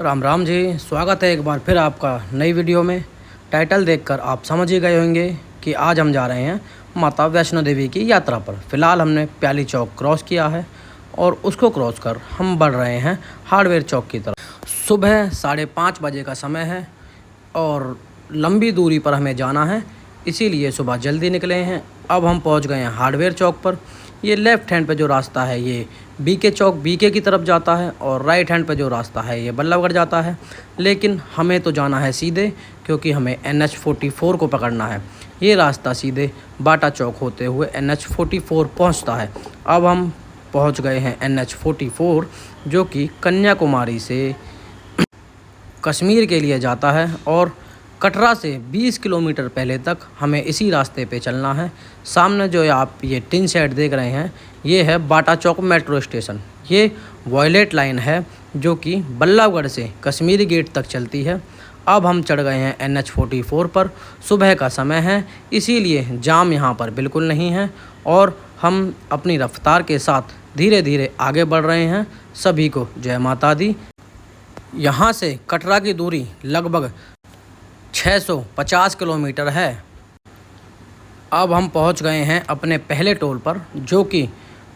राम राम जी। स्वागत है एक बार फिर आपका नई वीडियो में। टाइटल देखकर आप समझ ही गए होंगे कि आज हम जा रहे हैं माता वैष्णो देवी की यात्रा पर। फ़िलहाल हमने प्याली चौक क्रॉस किया है और उसको क्रॉस कर हम बढ़ रहे हैं हार्डवेयर चौक की तरफ। सुबह 5:30 बजे का समय है और लंबी दूरी पर हमें जाना है, इसीलिए सुबह जल्दी निकले हैं। अब हम पहुंच गए हैं हार्डवेयर चौक पर। ये लेफ़्ट हैंड पे जो रास्ता है ये बीके चौक बीके की तरफ जाता है और राइट हैंड पे जो रास्ता है ये बल्लभगढ़ जाता है। लेकिन हमें तो जाना है सीधे, क्योंकि हमें NH 44 को पकड़ना है। ये रास्ता सीधे बाटा चौक होते हुए NH 44 पहुँचता है। अब हम पहुँच गए हैं NH 44, जो कि कन्याकुमारी से कश्मीर के लिए जाता है और कटरा से 20 किलोमीटर पहले तक हमें इसी रास्ते पे चलना है। सामने जो आप ये टिन शेड देख रहे हैं ये है बाटा चौक मेट्रो स्टेशन। ये वॉयलेट लाइन है जो कि बल्लभगढ़ से कश्मीरी गेट तक चलती है। अब हम चढ़ गए हैं NH 44 पर। सुबह का समय है, इसीलिए जाम यहाँ पर बिल्कुल नहीं है और हम अपनी रफ्तार के साथ धीरे धीरे आगे बढ़ रहे हैं। सभी को जय माता दी। यहाँ से कटरा की दूरी लगभग 650 किलोमीटर है। अब हम पहुंच गए हैं अपने पहले टोल पर, जो कि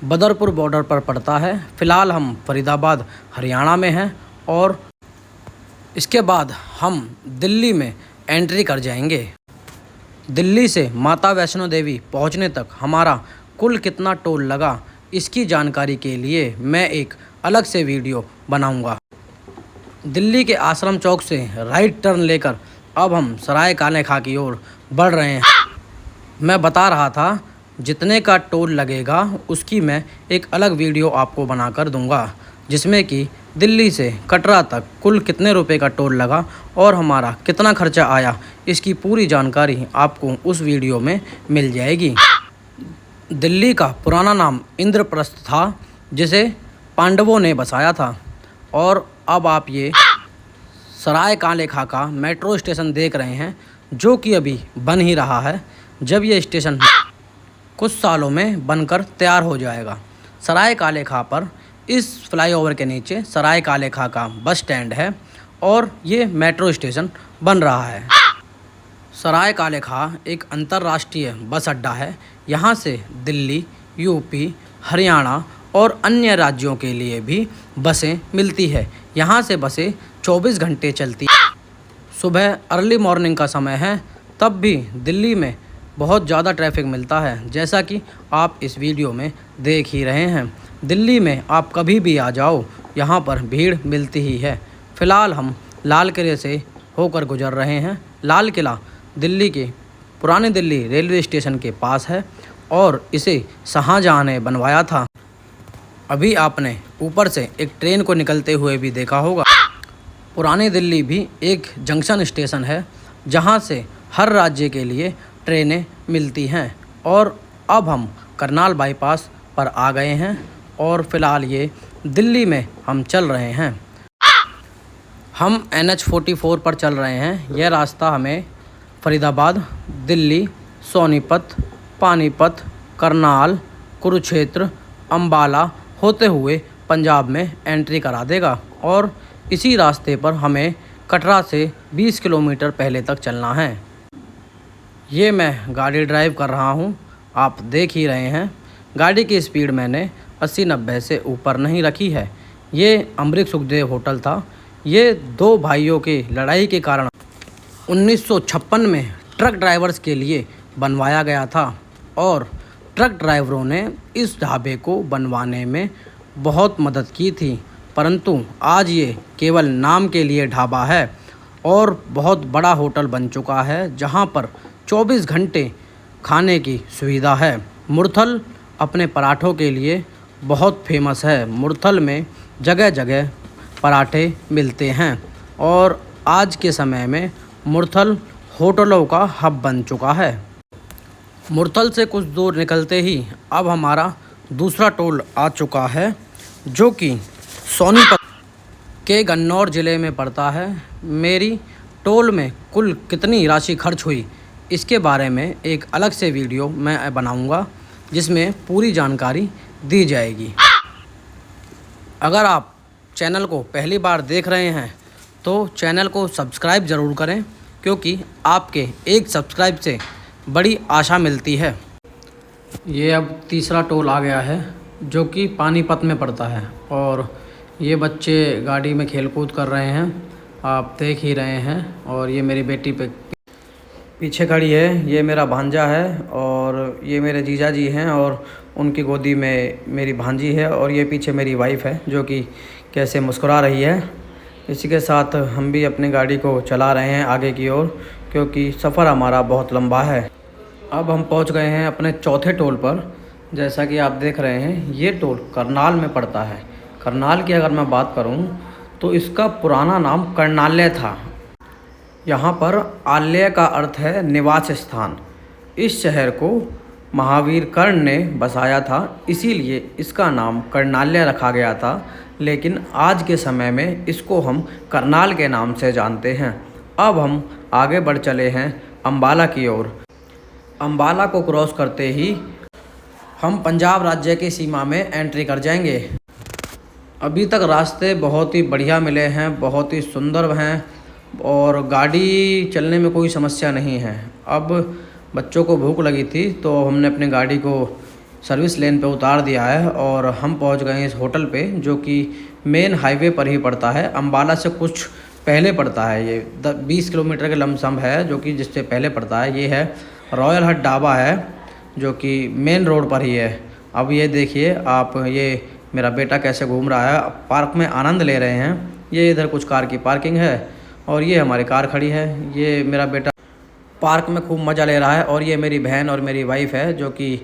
बदरपुर बॉर्डर पर पड़ता है। फ़िलहाल हम फरीदाबाद हरियाणा में हैं और इसके बाद हम दिल्ली में एंट्री कर जाएंगे। दिल्ली से माता वैष्णो देवी पहुंचने तक हमारा कुल कितना टोल लगा, इसकी जानकारी के लिए मैं एक अलग से वीडियो बनाऊंगा। दिल्ली के आश्रम चौक से राइट टर्न लेकर अब हम सराय काले खां की ओर बढ़ रहे हैं। मैं बता रहा था जितने का टोल लगेगा उसकी मैं एक अलग वीडियो आपको बनाकर दूंगा, जिसमें कि दिल्ली से कटरा तक कुल कितने रुपए का टोल लगा और हमारा कितना खर्चा आया, इसकी पूरी जानकारी आपको उस वीडियो में मिल जाएगी। दिल्ली का पुराना नाम इंद्रप्रस्थ था, जिसे पांडवों ने बसाया था। और अब आप ये सराय काले खां का मेट्रो स्टेशन देख रहे हैं, जो कि अभी बन ही रहा है। जब ये स्टेशन कुछ सालों में बनकर तैयार हो जाएगा। सराय काले खां पर इस फ्लाईओवर के नीचे सराय काले खां का बस स्टैंड है और ये मेट्रो स्टेशन बन रहा है। सराय काले खां एक अंतर्राष्ट्रीय बस अड्डा है। यहाँ से दिल्ली, यूपी, हरियाणा और अन्य राज्यों के लिए भी बसें मिलती है। यहाँ से बसें 24 घंटे चलती। सुबह अर्ली मॉर्निंग का समय है, तब भी दिल्ली में बहुत ज़्यादा ट्रैफिक मिलता है, जैसा कि आप इस वीडियो में देख ही रहे हैं। दिल्ली में आप कभी भी आ जाओ, यहाँ पर भीड़ मिलती ही है। फ़िलहाल हम लाल किले से होकर गुजर रहे हैं। लाल किला दिल्ली के पुराने दिल्ली रेलवे स्टेशन के पास है और इसे शाहजहाँ ने बनवाया था। अभी आपने ऊपर से एक ट्रेन को निकलते हुए भी देखा होगा। पुरानी दिल्ली भी एक जंक्शन स्टेशन है, जहां से हर राज्य के लिए ट्रेनें मिलती हैं। और अब हम करनाल बाईपास पर आ गए हैं और फ़िलहाल ये दिल्ली में हम चल रहे हैं। हम NH 44 पर चल रहे हैं। यह रास्ता हमें फरीदाबाद, दिल्ली, सोनीपत, पानीपत, करनाल, कुरुक्षेत्र, अम्बाला होते हुए पंजाब में एंट्री करा देगा और इसी रास्ते पर हमें कटरा से 20 किलोमीटर पहले तक चलना है। ये मैं गाड़ी ड्राइव कर रहा हूँ, आप देख ही रहे हैं। गाड़ी की स्पीड मैंने 80-90 से ऊपर नहीं रखी है। ये अमृत सुखदेव होटल था। ये दो भाइयों की लड़ाई के कारण 1956 में ट्रक ड्राइवर्स के लिए बनवाया गया था और ट्रक ड्राइवरों ने इस ढाबे को बनवाने में बहुत मदद की थी। परंतु आज ये केवल नाम के लिए ढाबा है और बहुत बड़ा होटल बन चुका है, जहां पर 24 घंटे खाने की सुविधा है। मुरथल अपने पराठों के लिए बहुत फेमस है। मुरथल में जगह जगह पराठे मिलते हैं और आज के समय में मुरथल होटलों का हब बन चुका है। मुरथल से कुछ दूर निकलते ही अब हमारा दूसरा टोल आ चुका है, जो कि सोनीपत के गन्नौर ज़िले में पड़ता है। मेरी टोल में कुल कितनी राशि खर्च हुई, इसके बारे में एक अलग से वीडियो मैं बनाऊंगा, जिसमें पूरी जानकारी दी जाएगी। अगर आप चैनल को पहली बार देख रहे हैं तो चैनल को सब्सक्राइब ज़रूर करें, क्योंकि आपके एक सब्सक्राइब से बड़ी आशा मिलती है। ये अब तीसरा टोल आ गया है जो कि पानीपत में पड़ता है, और ये बच्चे गाड़ी में खेल कूद कर रहे हैं, आप देख ही रहे हैं। और ये मेरी बेटी पे पीछे खड़ी है, ये मेरा भांजा है, और ये मेरे जीजा जी हैं, और उनकी गोदी में मेरी भांजी है, और ये पीछे मेरी वाइफ है जो कि कैसे मुस्कुरा रही है। इसी के साथ हम भी अपनी गाड़ी को चला रहे हैं आगे की ओर, क्योंकि सफ़र हमारा बहुत लंबा है। अब हम पहुंच गए हैं अपने चौथे टोल पर। जैसा कि आप देख रहे हैं, ये टोल करनाल में पड़ता है। करनाल की अगर मैं बात करूं तो इसका पुराना नाम कर्णालय था। यहाँ पर आलय का अर्थ है निवास स्थान। इस शहर को महावीर कर्ण ने बसाया था, इसीलिए इसका नाम कर्णालय रखा गया था। लेकिन आज के समय में इसको हम करनाल के नाम से जानते हैं। अब हम आगे बढ़ चले हैं अम्बाला की ओर। अम्बाला को क्रॉस करते ही हम पंजाब राज्य की सीमा में एंट्री कर जाएंगे। अभी तक रास्ते बहुत ही बढ़िया मिले हैं, बहुत ही सुंदर हैं, और गाड़ी चलने में कोई समस्या नहीं है। अब बच्चों को भूख लगी थी तो हमने अपनी गाड़ी को सर्विस लेन पे उतार दिया है, और हम पहुंच गए इस होटल पे जो कि मेन हाईवे पर ही पड़ता है। अम्बाला से कुछ पहले पड़ता है, ये 20 किलोमीटर के लमसम है जो कि जिससे पहले पड़ता है। ये है रॉयल हट ढाबा है जो कि मेन रोड पर ही है। अब ये देखिए आप, ये मेरा बेटा कैसे घूम रहा है, पार्क में आनंद ले रहे हैं। ये इधर कुछ कार की पार्किंग है, और ये हमारी कार खड़ी है। ये मेरा बेटा पार्क में खूब मज़ा ले रहा है, और ये मेरी बहन और मेरी वाइफ है जो कि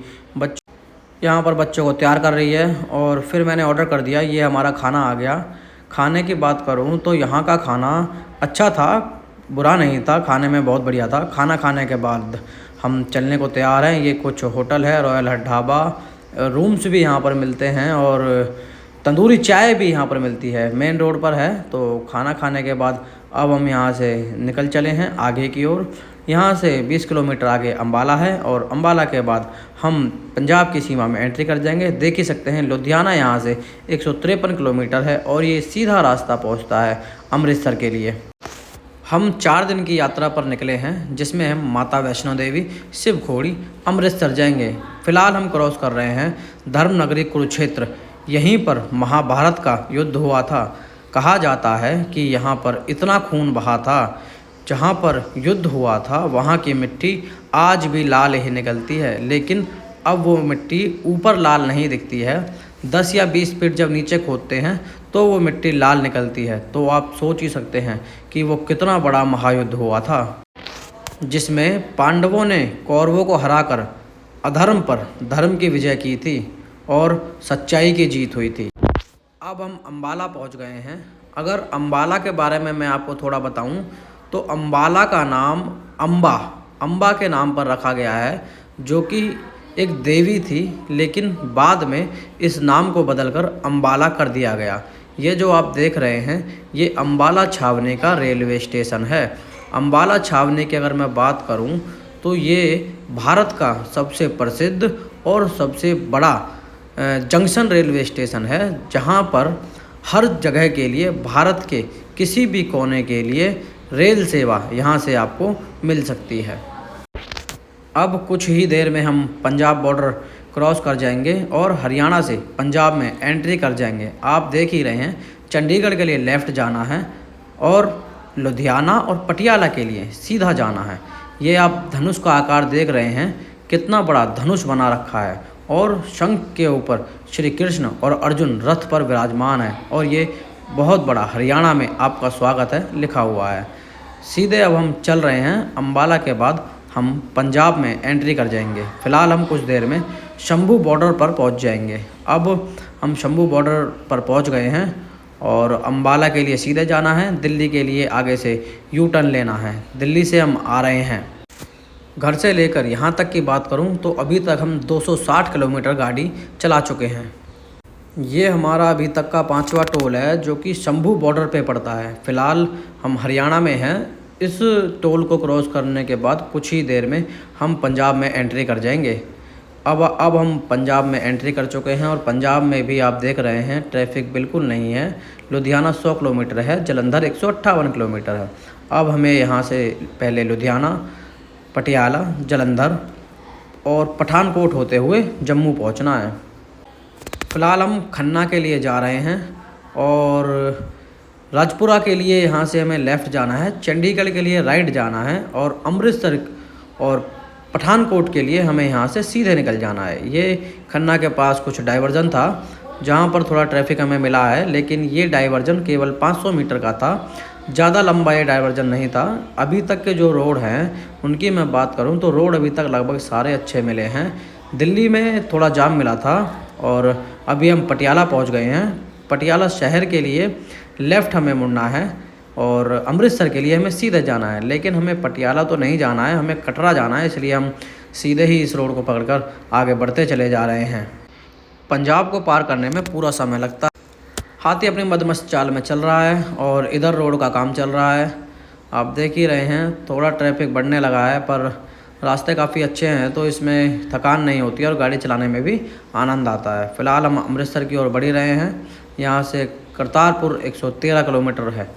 यहाँ पर बच्चों को तैयार कर रही है। और फिर मैंने ऑर्डर कर दिया, ये हमारा खाना आ गया। खाने की बात करूँ तो यहाँ का खाना अच्छा था, बुरा नहीं था, खाने में बहुत बढ़िया था। खाना खाने के बाद हम चलने को तैयार हैं। ये कुछ होटल है, रॉयल हट ढाबा। रूम्स भी यहाँ पर मिलते हैं, और तंदूरी चाय भी यहाँ पर मिलती है। मेन रोड पर है। तो खाना खाने के बाद अब हम यहाँ से निकल चले हैं आगे की ओर। यहाँ से 20 किलोमीटर आगे अम्बाला है, और अम्बाला के बाद हम पंजाब की सीमा में एंट्री कर जाएंगे। देख ही सकते हैं लुधियाना यहाँ से 153 किलोमीटर है, और ये सीधा रास्ता पहुँचता है अमृतसर के लिए। हम 4 दिन की यात्रा पर निकले हैं, जिसमें हम माता वैष्णो देवी, शिव खोड़ी, अमृतसर जाएंगे। फ़िलहाल हम क्रॉस कर रहे हैं धर्मनगरी कुरुक्षेत्र। यहीं पर महाभारत का युद्ध हुआ था। कहा जाता है कि यहाँ पर इतना खून बहा था, जहाँ पर युद्ध हुआ था वहाँ की मिट्टी आज भी लाल ही निकलती है। लेकिन अब वो मिट्टी ऊपर लाल नहीं दिखती है। 10 या 20 फीट जब नीचे खोदते हैं तो वो मिट्टी लाल निकलती है। तो आप सोच ही सकते हैं कि वो कितना बड़ा महायुद्ध हुआ था, जिसमें पांडवों ने कौरवों को हराकर अधर्म पर धर्म की विजय की थी और सच्चाई की जीत हुई थी। अब हम अम्बाला पहुंच गए हैं। अगर अम्बाला के बारे में मैं आपको थोड़ा बताऊं तो अम्बाला का नाम अम्बा के नाम पर रखा गया है, जो कि एक देवी थी। लेकिन बाद में इस नाम को बदलकर अम्बाला कर दिया गया। ये जो आप देख रहे हैं, ये अम्बाला छावनी का रेलवे स्टेशन है। अम्बाला छावनी की अगर मैं बात करूं तो ये भारत का सबसे प्रसिद्ध और सबसे बड़ा जंक्शन रेलवे स्टेशन है, जहां पर हर जगह के लिए, भारत के किसी भी कोने के लिए रेल सेवा यहां से आपको मिल सकती है। अब कुछ ही देर में हम पंजाब बॉर्डर क्रॉस कर जाएंगे और हरियाणा से पंजाब में एंट्री कर जाएंगे। आप देख ही रहे हैं, चंडीगढ़ के लिए लेफ़्ट जाना है, और लुधियाना और पटियाला के लिए सीधा जाना है। ये आप धनुष का आकार देख रहे हैं, कितना बड़ा धनुष बना रखा है, और शंख के ऊपर श्री कृष्ण और अर्जुन रथ पर विराजमान है, और ये बहुत बड़ा हरियाणा में आपका स्वागत है लिखा हुआ है। सीधे अब हम चल रहे हैं। अम्बाला के बाद हम पंजाब में एंट्री कर जाएंगे। फ़िलहाल हम कुछ देर में शंभू बॉर्डर पर पहुंच जाएंगे। अब हम शंभू बॉर्डर पर पहुंच गए हैं, और अम्बाला के लिए सीधे जाना है। दिल्ली के लिए आगे से यू टर्न लेना है। दिल्ली से हम आ रहे हैं। घर से लेकर यहाँ तक की बात करूँ तो अभी तक हम 260 किलोमीटर गाड़ी चला चुके हैं। ये हमारा अभी तक का 5वां टोल है, जो कि शंभू बॉर्डर पे पड़ता है। फ़िलहाल हम हरियाणा में हैं। इस टोल को क्रॉस करने के बाद कुछ ही देर में हम पंजाब में एंट्री कर जाएंगे। अब हम पंजाब में एंट्री कर चुके हैं और पंजाब में भी आप देख रहे हैं ट्रैफिक बिल्कुल नहीं है। लुधियाना 100 किलोमीटर है, जलंधर 158 किलोमीटर है। अब हमें यहाँ से पहले लुधियाना, पटियाला, जलंधर और पठानकोट होते हुए जम्मू पहुँचना है। फ़िलहाल हम खन्ना के लिए जा रहे हैं और राजपुरा के लिए यहाँ से हमें लेफ़्ट जाना है, चंडीगढ़ के लिए राइट जाना है और अमृतसर और पठानकोट के लिए हमें यहाँ से सीधे निकल जाना है। ये खन्ना के पास कुछ डाइवर्जन था जहाँ पर थोड़ा ट्रैफिक हमें मिला है, लेकिन ये डाइवर्जन केवल 500 मीटर का था, ज़्यादा लंबा ये डाइवर्जन नहीं था। अभी तक के जो रोड हैं उनकी मैं बात करूँ तो रोड अभी तक लगभग सारे अच्छे मिले हैं। दिल्ली में थोड़ा जाम मिला था और अभी हम पटियाला पहुँच गए हैं। पटियाला शहर के लिए लेफ़्ट हमें मुड़ना है और अमृतसर के लिए हमें सीधे जाना है, लेकिन हमें पटियाला तो नहीं जाना है, हमें कटरा जाना है, इसलिए हम सीधे ही इस रोड को पकड़कर आगे बढ़ते चले जा रहे हैं। पंजाब को पार करने में पूरा समय लगता है। हाथी अपनी मदमस्त चाल में चल रहा है और इधर रोड का काम चल रहा है, आप देख ही रहे हैं। थोड़ा ट्रैफिक बढ़ने लगा है पर रास्ते काफ़ी अच्छे हैं तो इसमें थकान नहीं होती है और गाड़ी चलाने में भी आनंद आता है। फ़िलहाल हम अमृतसर की ओर बढ़ ही रहे हैं। यहाँ से करतारपुर 113 किलोमीटर है,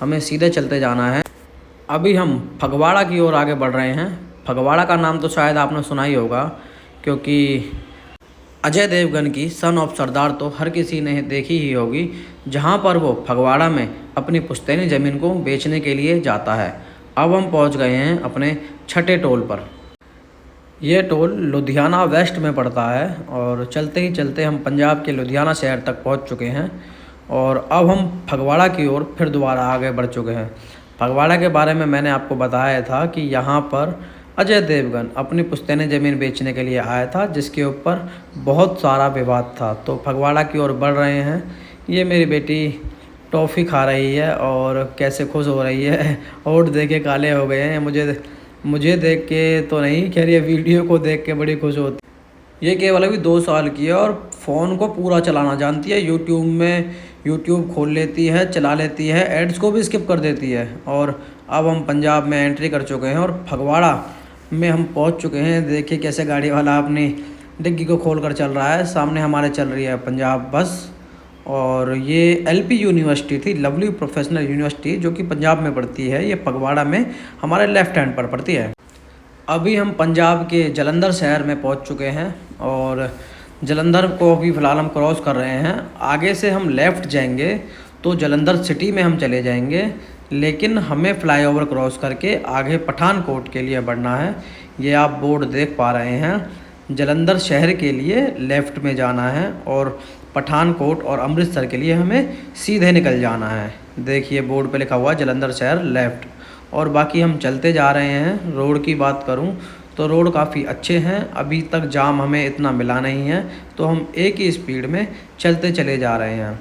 हमें सीधे चलते जाना है। अभी हम फगवाड़ा की ओर आगे बढ़ रहे हैं। फगवाड़ा का नाम तो शायद आपने सुना ही होगा, क्योंकि अजय देवगन की सन ऑफ सरदार तो हर किसी ने देखी ही होगी, जहां पर वो फगवाड़ा में अपनी पुश्तैनी ज़मीन को बेचने के लिए जाता है। अब हम पहुंच गए हैं अपने छठे टोल पर। यह टोल लुधियाना वेस्ट में पड़ता है और चलते ही चलते हम पंजाब के लुधियाना शहर तक पहुंच चुके हैं और अब हम फगवाड़ा की ओर फिर दोबारा आगे बढ़ चुके हैं। फगवाड़ा के बारे में मैंने आपको बताया था कि यहाँ पर अजय देवगन अपनी पुश्तैनी ज़मीन बेचने के लिए आया था, जिसके ऊपर बहुत सारा विवाद था। तो फगवाड़ा की ओर बढ़ रहे हैं। ये मेरी बेटी टॉफ़ी खा रही है और कैसे खुश हो रही है, होंठ देखे काले हो गए हैं। मुझे देख के तो नहीं, खैर ये वीडियो को देख के बड़ी खुश होती। ये केवल अभी 2 साल की है और फ़ोन को पूरा चलाना जानती है। यूट्यूब खोल लेती है, चला लेती है, एड्स को भी स्किप कर देती है। और अब हम पंजाब में एंट्री कर चुके हैं और फगवाड़ा में हम पहुंच चुके हैं। देखिए कैसे गाड़ी वाला अपनी डिग्गी को खोल कर चल रहा है। सामने हमारे चल रही है पंजाब बस और ये एलपी यूनिवर्सिटी थी, लवली प्रोफेशनल यूनिवर्सिटी, जो कि पंजाब में पड़ती है। ये फगवाड़ा में हमारे लेफ़्ट हैंड पर पड़ती है। अभी हम पंजाब के जलंधर शहर में पहुंच चुके हैं और जलंधर को अभी फ़िलहाल हम क्रॉस कर रहे हैं। आगे से हम लेफ़्ट जाएंगे तो जलंधर सिटी में हम चले जाएंगे, लेकिन हमें फ्लाईओवर क्रॉस करके आगे पठानकोट के लिए बढ़ना है। ये आप बोर्ड देख पा रहे हैं, जलंधर शहर के लिए लेफ़्ट में जाना है और पठानकोट और अमृतसर के लिए हमें सीधे निकल जाना है। देखिए बोर्ड पे लिखा हुआ है जलंधर शहर लेफ़्ट, और बाकी हम चलते जा रहे हैं। रोड की बात करूं तो रोड काफ़ी अच्छे हैं, अभी तक जाम हमें इतना मिला नहीं है, तो हम एक ही स्पीड में चलते चले जा रहे हैं।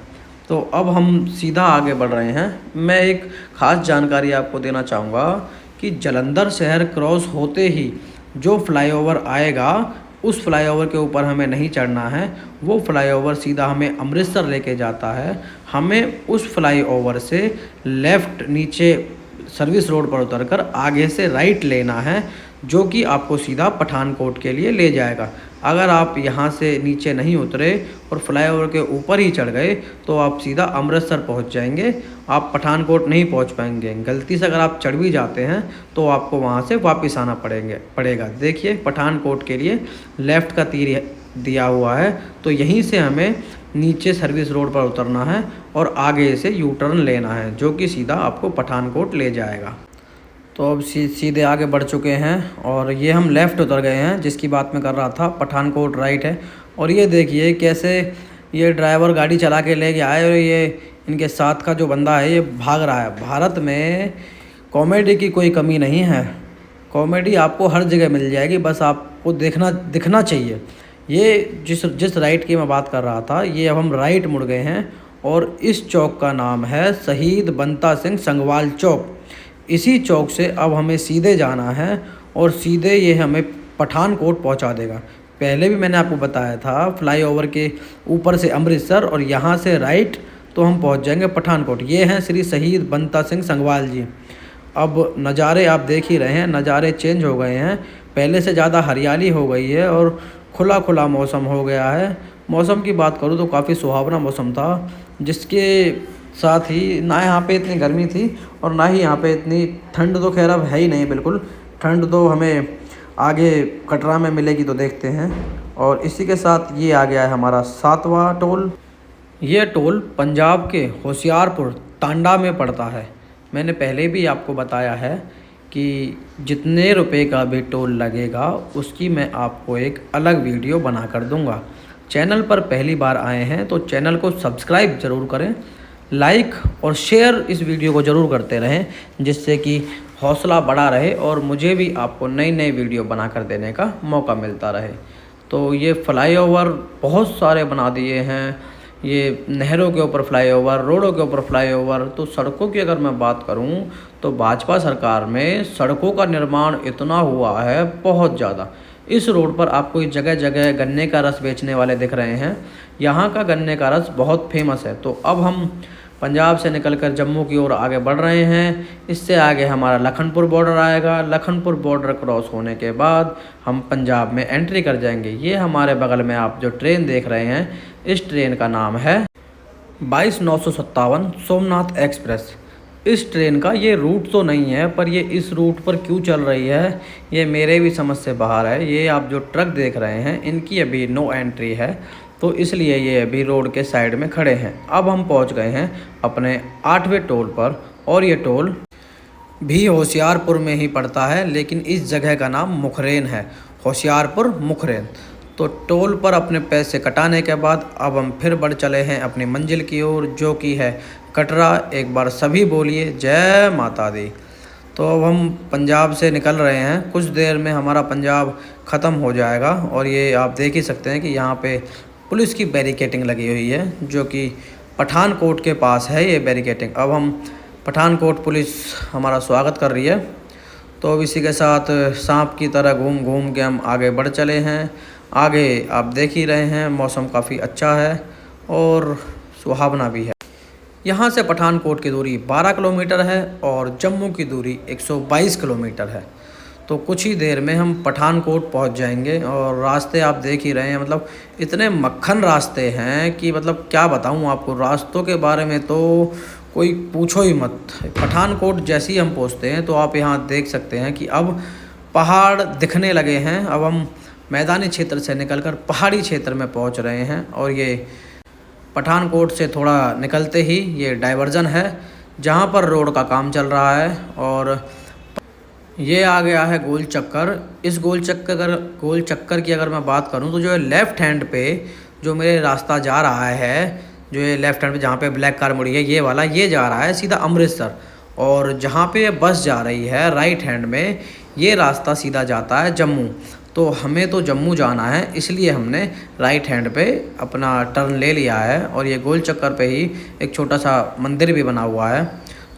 तो अब हम सीधा आगे बढ़ रहे हैं। मैं एक ख़ास जानकारी आपको देना चाहूँगा कि जलंधर शहर क्रॉस होते ही जो फ्लाईओवर आएगा उस फ्लाईओवर के ऊपर हमें नहीं चढ़ना है। वो फ्लाईओवर सीधा हमें अमृतसर लेके जाता है। हमें उस फ्लाईओवर से लेफ़्ट नीचे सर्विस रोड पर उतरकर आगे से राइट लेना है, जो कि आपको सीधा पठानकोट के लिए ले जाएगा। अगर आप यहाँ से नीचे नहीं उतरे और फ्लाईओवर के ऊपर ही चढ़ गए तो आप सीधा अमृतसर पहुँच जाएंगे, आप पठानकोट नहीं पहुँच पाएंगे। गलती से अगर आप चढ़ भी जाते हैं तो आपको वहाँ से वापस आना पड़ेगा। देखिए पठानकोट के लिए लेफ़्ट का तीर दिया हुआ है, तो यहीं से हमें नीचे सर्विस रोड पर उतरना है और आगे से यू टर्न लेना है, जो कि सीधा आपको पठानकोट ले जाएगा। तो अब सीधे आगे बढ़ चुके हैं और ये हम लेफ़्ट उतर गए हैं, जिसकी बात मैं कर रहा था। पठानकोट राइट है। और ये देखिए कैसे ये ड्राइवर गाड़ी चला के ले गया है और ये इनके साथ का जो बंदा है ये भाग रहा है। भारत में कॉमेडी की कोई कमी नहीं है, कॉमेडी आपको हर जगह मिल जाएगी, बस आपको दिखना चाहिए। ये जिस राइट की मैं बात कर रहा था, ये अब हम राइट मुड़ गए हैं और इस चौक का नाम है शहीद बंता सिंह संगवाल चौक। इसी चौक से अब हमें सीधे जाना है और सीधे ये हमें पठानकोट पहुंचा देगा। पहले भी मैंने आपको बताया था फ्लाईओवर के ऊपर से अमृतसर और यहाँ से राइट तो हम पहुंच जाएंगे पठानकोट। ये हैं श्री शहीद बंता सिंह संगवाल जी। अब नज़ारे आप देख ही रहे हैं, नज़ारे चेंज हो गए हैं, पहले से ज़्यादा हरियाली हो गई है और खुला खुला मौसम हो गया है। मौसम की बात करूँ तो काफ़ी सुहावना मौसम था, जिसके साथ ही ना यहाँ पे इतनी गर्मी थी और ना ही यहाँ पे इतनी ठंड। तो खैर अब है ही नहीं बिल्कुल, ठंड तो हमें आगे कटरा में मिलेगी तो देखते हैं। और इसी के साथ ये आ गया है हमारा 7वां टोल। ये टोल पंजाब के होशियारपुर टांडा में पड़ता है। मैंने पहले भी आपको बताया है कि जितने रुपए का भी टोल लगेगा उसकी मैं आपको एक अलग वीडियो बना कर दूंगा। चैनल पर पहली बार आए हैं तो चैनल को सब्सक्राइब ज़रूर करें, लाइक और शेयर इस वीडियो को ज़रूर करते रहें, जिससे कि हौसला बढ़ा रहे और मुझे भी आपको नई नई वीडियो बना कर देने का मौका मिलता रहे। तो ये फ्लाईओवर बहुत सारे बना दिए हैं, ये नहरों के ऊपर फ्लाईओवर, रोडों के ऊपर फ्लाईओवर। तो सड़कों की अगर मैं बात करूं तो भाजपा सरकार में सड़कों का निर्माण इतना हुआ है बहुत ज़्यादा। इस रोड पर आपको जगह जगह गन्ने का रस बेचने वाले दिख रहे हैं। यहाँ का गन्ने का रस बहुत फेमस है। तो अब हम पंजाब से निकलकर जम्मू की ओर आगे बढ़ रहे हैं। इससे आगे हमारा लखनपुर बॉर्डर आएगा। लखनपुर बॉर्डर क्रॉस होने के बाद हम पंजाब में एंट्री कर जाएंगे। ये हमारे बगल में आप जो ट्रेन देख रहे हैं, इस ट्रेन का नाम है 22/957 सोमनाथ एक्सप्रेस। इस ट्रेन का ये रूट तो नहीं है, पर ये इस रूट पर क्यों चल रही है ये मेरे भी समझ से बाहर है। ये आप जो ट्रक देख रहे हैं इनकी अभी नो एंट्री है, तो इसलिए ये अभी रोड के साइड में खड़े हैं। अब हम पहुंच गए हैं अपने 8वें टोल पर, और ये टोल भी होशियारपुर में ही पड़ता है, लेकिन इस जगह का नाम मुखरेन है, होशियारपुर मुखरेन। तो टोल पर अपने पैसे कटाने के बाद अब हम फिर बढ़ चले हैं अपनी मंजिल की ओर, जो कि है कटरा। एक बार सभी बोलिए जय माता दी। तो अब हम पंजाब से निकल रहे हैं, कुछ देर में हमारा पंजाब ख़त्म हो जाएगा। और ये आप देख ही सकते हैं कि यहाँ पे पुलिस की बैरिकेटिंग लगी हुई है, जो कि पठानकोट के पास है ये बैरिकेटिंग। अब हम पठानकोट पुलिस हमारा स्वागत कर रही है। तो अब इसी के साथ सांप की तरह घूम घूम के हम आगे बढ़ चले हैं। आगे आप देख ही रहे हैं मौसम काफ़ी अच्छा है और सुहावना भी है। यहाँ से पठानकोट की दूरी 12 किलोमीटर है और जम्मू की दूरी 122 किलोमीटर है। तो कुछ ही देर में हम पठानकोट पहुँच जाएंगे। और रास्ते आप देख ही रहे हैं, मतलब इतने मक्खन रास्ते हैं कि मतलब क्या बताऊँ आपको। रास्तों के बारे में तो कोई पूछो ही मत। पठानकोट जैसे ही हम पहुँचते हैं तो आप यहाँ देख सकते हैं कि अब पहाड़ दिखने लगे हैं। अब हम मैदानी क्षेत्र से निकलकर पहाड़ी क्षेत्र में पहुँच रहे हैं। और ये पठानकोट से थोड़ा निकलते ही ये डाइवर्जन है, जहाँ पर रोड का काम चल रहा है। और ये आ गया है गोल चक्कर। इस गोल चक्कर की अगर मैं बात करूं तो जो है लेफ़्ट हैंड पे जो मेरे रास्ता जा रहा है, जो ये लेफ़्ट हैंड पे जहाँ पे ब्लैक कार मुड़ी है, ये वाला ये जा रहा है सीधा अमृतसर। और जहाँ पे बस जा रही है राइट हैंड में, ये रास्ता सीधा जाता है जम्मू। तो हमें तो जम्मू जाना है, इसलिए हमने राइट हैंड पे अपना टर्न ले लिया है। और ये गोल चक्कर पे ही एक छोटा सा मंदिर भी बना हुआ है।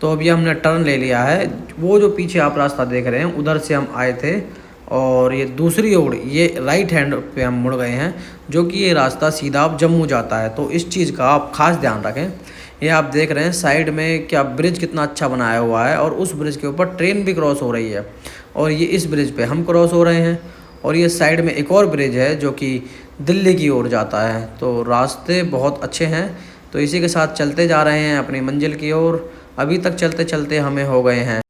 तो अभी हमने टर्न ले लिया है। वो जो पीछे आप रास्ता देख रहे हैं उधर से हम आए थे, और ये दूसरी ओर ये राइट हैंड पे हम मुड़ गए हैं, जो कि ये रास्ता सीधा अब जम्मू जाता है। तो इस चीज़ का आप खास ध्यान रखें। ये आप देख रहे हैं साइड में क्या ब्रिज कितना अच्छा बनाया हुआ है, और उस ब्रिज के ऊपर ट्रेन भी क्रॉस हो रही है, और ये इस ब्रिज पे हम क्रॉस हो रहे हैं। और ये साइड में एक और ब्रिज है जो कि दिल्ली की ओर जाता है। तो रास्ते बहुत अच्छे हैं। तो इसी के साथ चलते जा रहे हैं अपनी मंजिल की ओर। अभी तक चलते चलते हमें हो गए हैं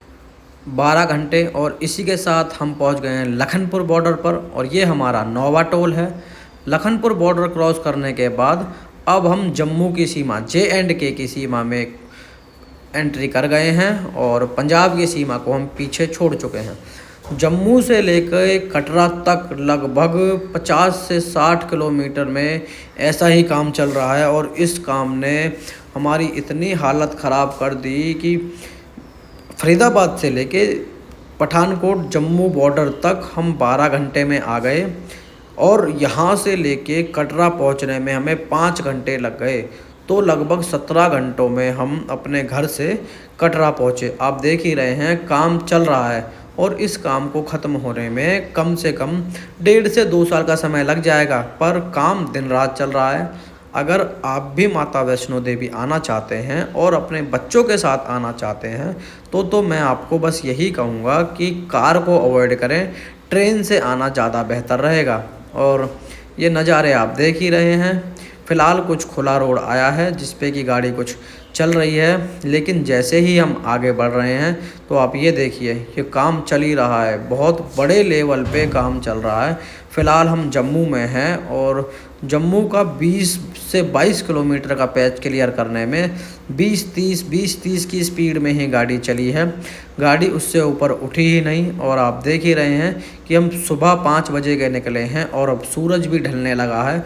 12 घंटे, और इसी के साथ हम पहुंच गए हैं लखनपुर बॉर्डर पर। और ये हमारा 9वां टोल है। लखनपुर बॉर्डर क्रॉस करने के बाद अब हम जम्मू की सीमा J&K की सीमा में एंट्री कर गए हैं, और पंजाब की सीमा को हम पीछे छोड़ चुके हैं। जम्मू से लेकर कटरा तक लगभग 50 से 60 किलोमीटर में ऐसा ही काम चल रहा है। और इस काम ने हमारी इतनी हालत ख़राब कर दी कि फरीदाबाद से लेके पठानकोट जम्मू बॉर्डर तक हम 12 घंटे में आ गए, और यहाँ से लेके कटरा पहुँचने में हमें 5 घंटे लग गए। तो लगभग 17 घंटों में हम अपने घर से कटरा पहुँचे। आप देख ही रहे हैं काम चल रहा है, और इस काम को ख़त्म होने में कम से कम 1.5 से 2 साल का समय लग जाएगा, पर काम दिन रात चल रहा है। अगर आप भी माता वैष्णो देवी आना चाहते हैं और अपने बच्चों के साथ आना चाहते हैं तो मैं आपको बस यही कहूँगा कि कार को अवॉइड करें, ट्रेन से आना ज़्यादा बेहतर रहेगा। और ये नज़ारे आप देख ही रहे हैं। फ़िलहाल कुछ खुला रोड आया है जिस पे कि गाड़ी कुछ चल रही है, लेकिन जैसे ही हम आगे बढ़ रहे हैं तो आप ये देखिए, ये काम चल ही रहा है, बहुत बड़े लेवल पे काम चल रहा है। फ़िलहाल हम जम्मू में हैं और जम्मू का 20 से 22 किलोमीटर का पैच क्लियर करने में 20-30 की स्पीड में ही गाड़ी चली है। गाड़ी उससे ऊपर उठी ही नहीं। और आप देख ही रहे हैं कि हम सुबह 5 बजे के निकले हैं और अब सूरज भी ढलने लगा है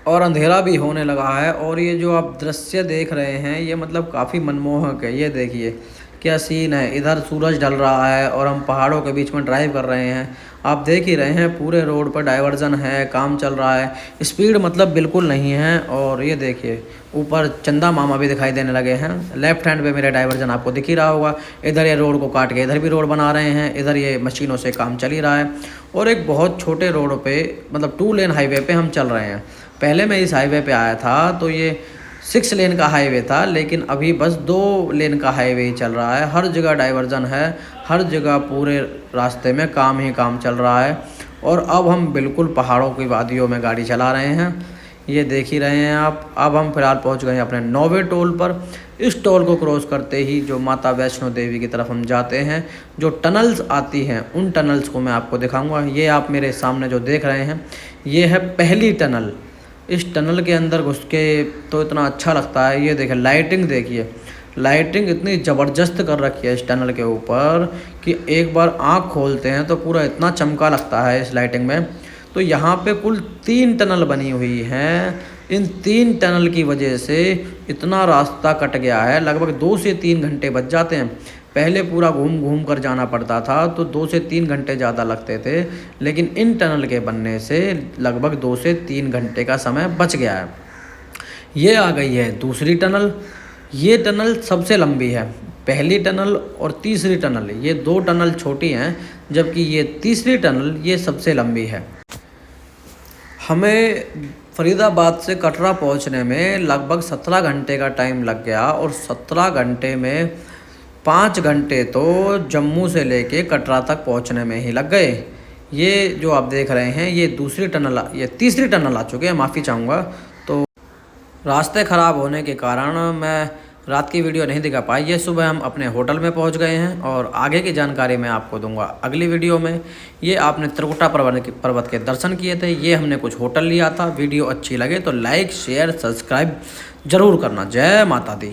और अंधेरा भी होने लगा है। और ये जो आप दृश्य देख रहे हैं ये मतलब काफ़ी मनमोहक है। ये देखिए क्या सीन है, इधर सूरज ढल रहा है और हम पहाड़ों के बीच में ड्राइव कर रहे हैं। आप देख ही रहे हैं पूरे रोड पर डाइवर्जन है, काम चल रहा है, स्पीड मतलब बिल्कुल नहीं है। और ये देखिए ऊपर चंदा मामा भी दिखाई देने लगे हैं। लेफ्ट हैंड पे मेरा डाइवर्जन आपको दिख ही रहा होगा। इधर ये रोड को काट के इधर भी रोड बना रहे हैं, इधर ये मशीनों से काम चल ही रहा है। और एक बहुत छोटे रोड पे मतलब 2 लेन हाईवे पे हम चल रहे हैं। पहले मैं इस हाईवे पे आया था तो ये 6 लेन का हाईवे था, लेकिन अभी बस 2 लेन का हाईवे ही चल रहा है। हर जगह डाइवर्जन है, हर जगह पूरे रास्ते में काम ही काम चल रहा है। और अब हम बिल्कुल पहाड़ों की वादियों में गाड़ी चला रहे हैं। ये देख ही रहे हैं आप। अब हम फिलहाल पहुंच गए हैं अपने 9वें टोल पर। इस टोल को क्रॉस करते ही जो माता वैष्णो देवी की तरफ हम जाते हैं, जो टनल्स आती हैं उन टनल्स को मैं आपको दिखाऊंगा। ये आप मेरे सामने जो देख रहे हैं ये है पहली टनल। इस टनल के अंदर घुस के तो इतना अच्छा लगता है। ये देखिए लाइटिंग, देखिए लाइटिंग इतनी ज़बरदस्त कर रखी है इस टनल के ऊपर कि एक बार आँख खोलते हैं तो पूरा इतना चमका लगता है इस लाइटिंग में। तो यहाँ पे कुल 3 टनल बनी हुई हैं। इन 3 टनल की वजह से इतना रास्ता कट गया है, लगभग 2 से 3 घंटे बच जाते हैं। पहले पूरा घूम घूम कर जाना पड़ता था तो 2 से 3 घंटे ज़्यादा लगते थे, लेकिन इन टनल के बनने से लगभग 2 से 3 घंटे का समय बच गया है। ये आ गई है दूसरी टनल। ये टनल सबसे लंबी है। पहली टनल और तीसरी टनल, ये 2 टनल छोटी हैं, जबकि ये तीसरी टनल ये सबसे लंबी है। हमें फरीदाबाद से कटरा पहुंचने में लगभग 17 घंटे का टाइम लग गया और 17 घंटे में 5 घंटे तो जम्मू से लेके कटरा तक पहुंचने में ही लग गए। ये जो आप देख रहे हैं ये तीसरी टनल आ चुके हैं, माफ़ी चाहूँगा। तो रास्ते ख़राब होने के कारण मैं रात की वीडियो नहीं दिखा पाई। ये सुबह हम अपने होटल में पहुंच गए हैं और आगे की जानकारी मैं आपको दूंगा अगली वीडियो में। ये आपने त्रिकुटा पर्वत के दर्शन किए थे, ये हमने कुछ होटल लिया था। वीडियो अच्छी लगे तो लाइक शेयर सब्सक्राइब ज़रूर करना। जय माता दी।